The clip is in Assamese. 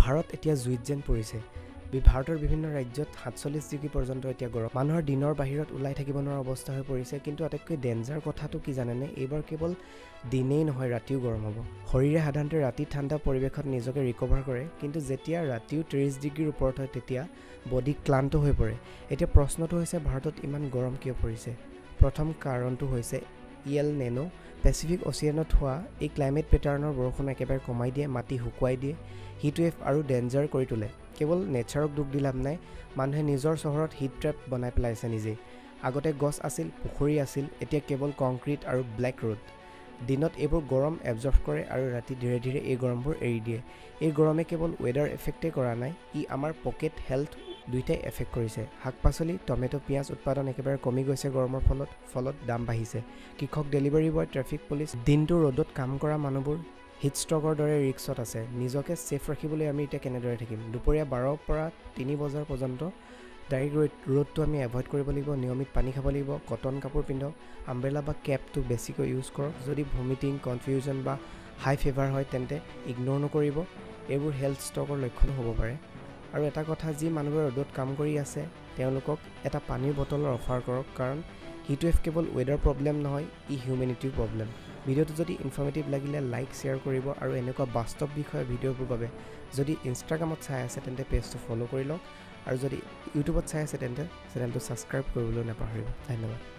ভাৰত এতিয়া জুইত যেন পৰিছে। ভাৰতৰ বিভিন্ন ৰাজ্যত 47 ডিগ্ৰী পৰ্যন্ত এতিয়া গৰম। মানুহৰ দিনৰ বাহিৰত ওলাই থাকিব নোৱাৰা অৱস্থা হৈ পৰিছে। কিন্তু আটাইতকৈ ডেঞ্জাৰ কথাটো কি জানেনে? এইবাৰ কেৱল দিনেই নহয়, ৰাতিও গৰম হ'ব। শৰীৰে সাধাৰণতে ৰাতি ঠাণ্ডা পৰিৱেশত নিজকে ৰিকভাৰ কৰে, কিন্তু যেতিয়া ৰাতিও 30 ডিগ্ৰীৰ ওপৰত হয় তেতিয়া বডি ক্লান্ত হৈ পৰে। এতিয়া প্ৰশ্নটো হৈছে, ভাৰতত ইমান গৰম কিয় পৰিছে? প্ৰথম কাৰণটো হৈছে এল নিনো। পেচিফিক অচিয়ানত হোৱা এই ক্লাইমেট পেটাৰ্ণৰ বৰষুণ একেবাৰে কমাই দিয়ে, মাটি শুকুৱাই দিয়ে, হিটৱেভ আৰু ডেঞ্জাৰ কৰি তোলে। কেৱল নেচাৰক দুখ দি লাভ নাই, মানুহে নিজৰ চহৰত হিট ট্ৰেপ বনাই পেলাইছে নিজেই। আগতে গছ আছিল, পুখুৰী আছিল, এতিয়া কেৱল কংক্ৰিট আৰু ব্লেক ৰোড। দিনত এইবোৰ গৰম এবজৰ্ভ কৰে আৰু ৰাতি ধীৰে ধীৰে এই গৰমবোৰ এৰি দিয়ে। এই গৰমে কেৱল ৱেডাৰ এফেক্টেই কৰা নাই, ই আমাৰ পকেট হেল্থ দুইটাই এফেক্ট কৰিছে। শাক পাচলি, টমেটো, পিঁয়াজ উৎপাদন একেবাৰে কমি গৈছে গৰমৰ ফলত দাম বাঢ়িছে। কৃষক, ডেলিভাৰী বয়, ট্ৰেফিক পুলিচ, দিনটো ৰ'দত কাম কৰা মানুহবোৰ হিট ষ্ট্ৰ'কৰ দৰে ৰিক্সত আছে। নিজকে ছেফ ৰাখিবলৈ আমি এতিয়া কেনেদৰে থাকিম? দুপৰীয়া 12 পৰা 3 বজাৰ পৰ্যন্ত ডাইৰেক্ট ৰ'দটো আমি এভইড কৰিব লাগিব। নিয়মিত পানী খাব লাগিব, কটন কাপোৰ পিন্ধক, আমব্ৰেলা বা কেপটো বেছিকৈ ইউজ কৰক। যদি ভমিটিং, কনফিউজন বা হাই ফিভাৰ হয় তেন্তে ইগন'ৰ নকৰিব। এইবোৰ হেল্থ ষ্ট্ৰ'কৰ লক্ষণ হ'ব পাৰে। আৰু এটা কথা, যি মানুহবোৰে ৰ'দত কাম কৰি আছে তেওঁলোকক এটা পানীৰ বটলৰ অফাৰ কৰক, কাৰণ হিটৱেভ কেৱল ৱেডাৰ প্ৰব্লেম নহয়, ই হিউমেনিটিৰ প্ৰব্লেম। ভিডিঅ'টো যদি ইনফৰ্মেটিভ লাগিলে লাইক, শ্বেয়াৰ কৰিব আৰু এনেকুৱা বাস্তৱ বিষয়ৰ ভিডিঅ'বোৰ বাবে যদি ইনষ্টাগ্ৰামত চাই আছে তেন্তে পেজটো ফ'ল' কৰি লওক, আৰু যদি ইউটিউবত চাই আছে তেন্তে চেনেলটো ছাবস্ক্ৰাইব কৰিবলৈ নাপাহৰিব। ধন্যবাদ।